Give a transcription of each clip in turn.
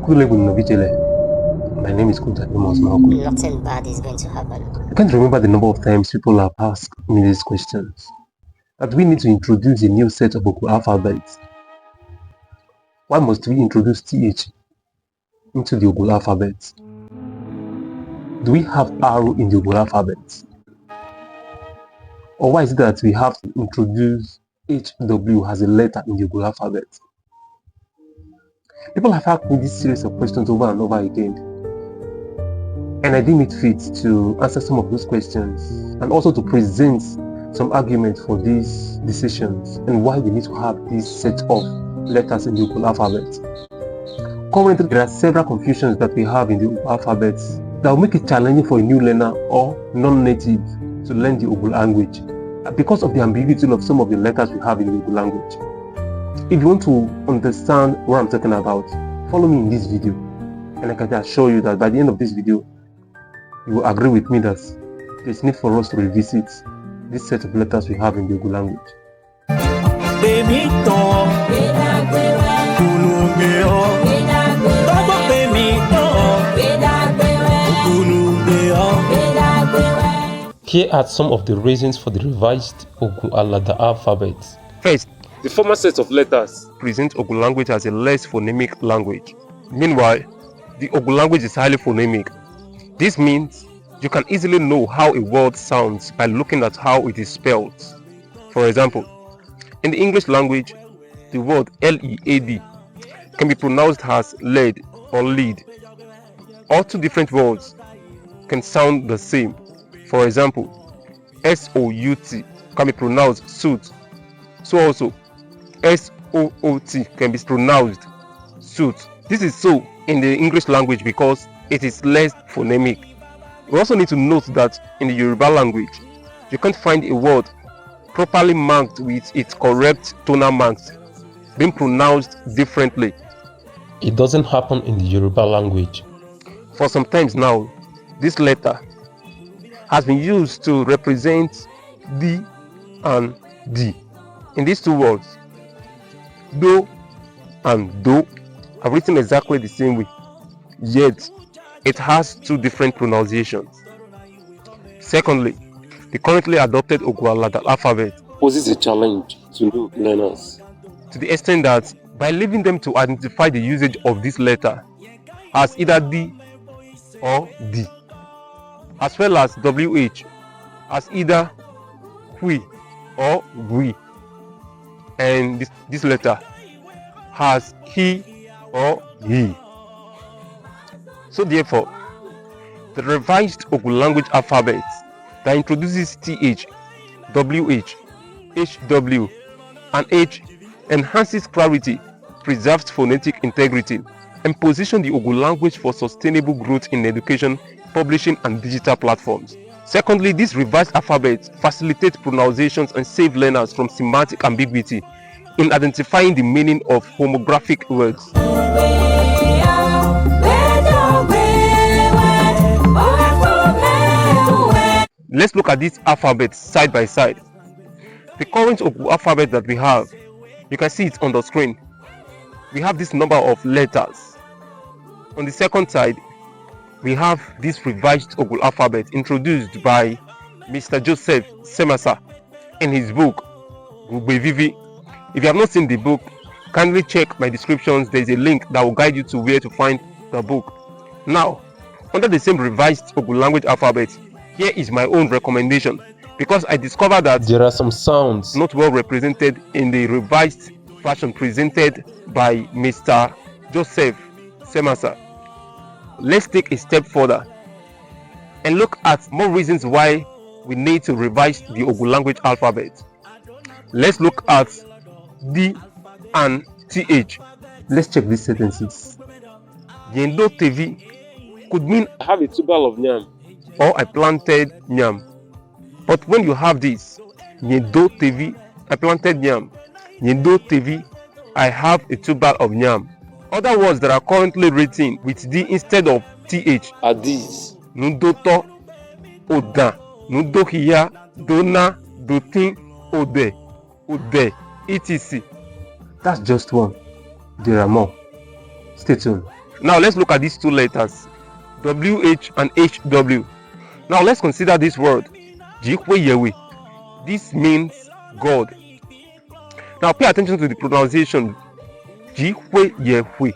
My name is Gunuvi. Nothing bad is going to happen. I can't remember the number of times people have asked me these questions. That we need to introduce a new set of Ogu alphabets. Why must we introduce TH into the Ogu alphabet? Do we have R in the Ogu alphabet? Or why is it that we have to introduce HW as a letter in the Ogu alphabet? People have asked me this series of questions over and over again, and I deem it fit to answer some of those questions and also to present some arguments for these decisions and why we need to have this set of letters in the Ogu alphabet. Currently, there are several confusions that we have in the Ogu alphabet that will make it challenging for a new learner or non-native to learn the Ogu language because of the ambiguity of some of the letters we have in the Ogu language. If you want to understand what I'm talking about, follow me in this video, and I can assure you that by the end of this video, you will agree with me that there's need for us to revisit this set of letters we have in the Egun language. Here are some of the reasons for the revised Ogu Alada alphabet. First, the former set of letters present Ogu language as a less phonemic language. Meanwhile, the Ogu language is highly phonemic. This means you can easily know how a word sounds by looking at how it is spelled. For example, in the English language, the word lead can be pronounced as lead or lead. All two different words can sound the same. For example, SOUT can be pronounced suit. So also, SOOT can be pronounced suit. This is so in the English language because it is less phonemic. We also need to note that in the Yoruba language, you can't find a word properly marked with its correct tonal marks being pronounced differently. It doesn't happen in the Yoruba language. For some times now, this letter has been used to represent D and D. In these two words, do and do are written exactly the same way, yet it has two different pronunciations. Secondly, the currently adopted Ogu Alada alphabet Poses a challenge to new learners to the extent that by leaving them to identify the usage of this letter as either D or D, as well as WH as either Hui or Gui, and this letter has he or he. So therefore, the revised Ogu language alphabet that introduces TH, WH, HW, and H enhances clarity, preserves phonetic integrity, and positions the Ogu language for sustainable growth in education, publishing, and digital platforms. Secondly, this revised alphabet facilitates pronunciations and saves learners from semantic ambiguity in identifying the meaning of homographic words. Let's look at these alphabets side by side. The current Ogu alphabet that we have, you can see it on the screen. We have this number of letters. On the second side, we have this revised Ogu alphabet introduced by Mr. Joseph Semasa in his book, Gunuvi. If you have not seen the book, kindly check my descriptions. There is a link that will guide you to where to find the book. Now, under the same revised Ogu language alphabet, here is my own recommendation, because I discovered that there are some sounds not well represented in the revised version presented by Mr. Joseph Semasa. Let's take a step further and look at more reasons why we need to revise the Ogu language alphabet. Let's look at D and TH. Let's check these sentences. Yendo TV could mean I have a tubal of yam, or I planted yam. But when you have this, Yendo TV, I planted yam. Yendo TV, I have a tubal of yam. Other words that are currently written with D instead of TH are these: Nudoto, Oda, Nudohia, Dona, Dotin, Ode, Ode, etc. That's just one. There are more. Stay tuned. Now let's look at these two letters, WH and HW. Now let's consider this word, Jihwe Yewe. This means God. Now pay attention to the pronunciation, Jihwe Yewe.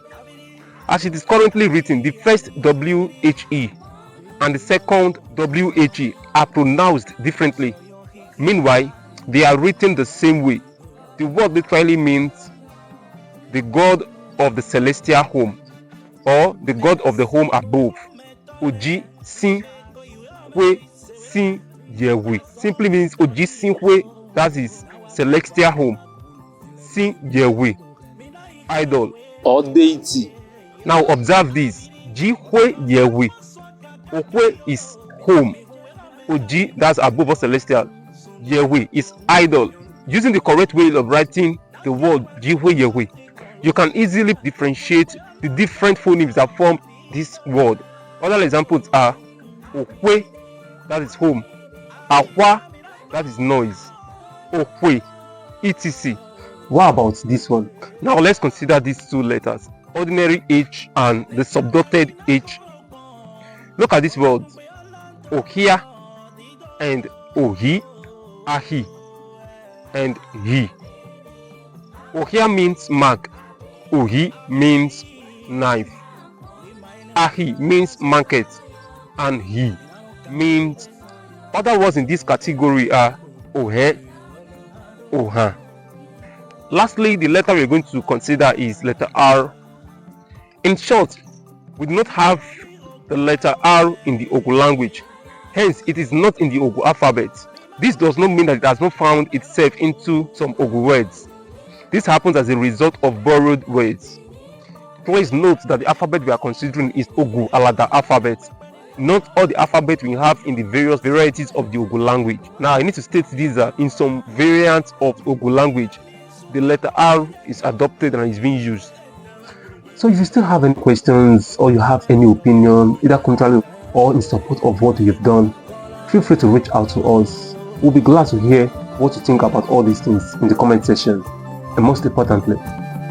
As it is currently written, the first WHE and the second WHE are pronounced differently. Meanwhile, they are written the same way. The word literally means the God of the celestial home, or the God of the home above. Oji Sin Hwe Sin Yewe simply means Oji Sin Hwe, that is celestial home. Sin Yewe, idol or deity. Now observe this. Jihwe Yewe. Ohwe is home. Oji, that's above or celestial. Yewe is idol. Using the correct way of writing the word Jihwe Yewe, you can easily differentiate the different phonemes that form this word. Other examples are Ohwe, that is home. Ahwa, that is noise. Ohwe, etc. What about this one? Now let's consider these two letters, ordinary H and the subducted H. Look at these words, Ohia and Ohi, Ahi and Hi. Ohia means mark, Ohi means knife, Ahi means market, and Hi means. Other words in this category are Ohe, Oha. Lastly, the letter we're going to consider is letter R. In short, we do not have the letter R in the Ogu language. Hence, it is not in the Ogu alphabet. This does not mean that it has not found itself into some Ogu words. This happens as a result of borrowed words. Please note that the alphabet we are considering is Ogu Alada alphabet, not all the alphabet we have in the various varieties of the Ogu language. Now, I need to state this that in some variants of Ogu language, the letter R is adopted and is being used. So if you still have any questions or you have any opinion, either contrary or in support of what you've done, feel free to reach out to us. We'll be glad to hear what you think about all these things in the comment section. And most importantly,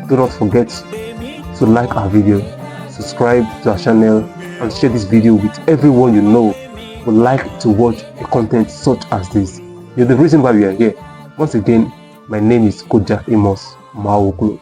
do not forget to like our video, subscribe to our channel, and share this video with everyone you know would like to watch a content such as this. You're the reason why we are here. Once again, my name is Koja Amos Maoglu.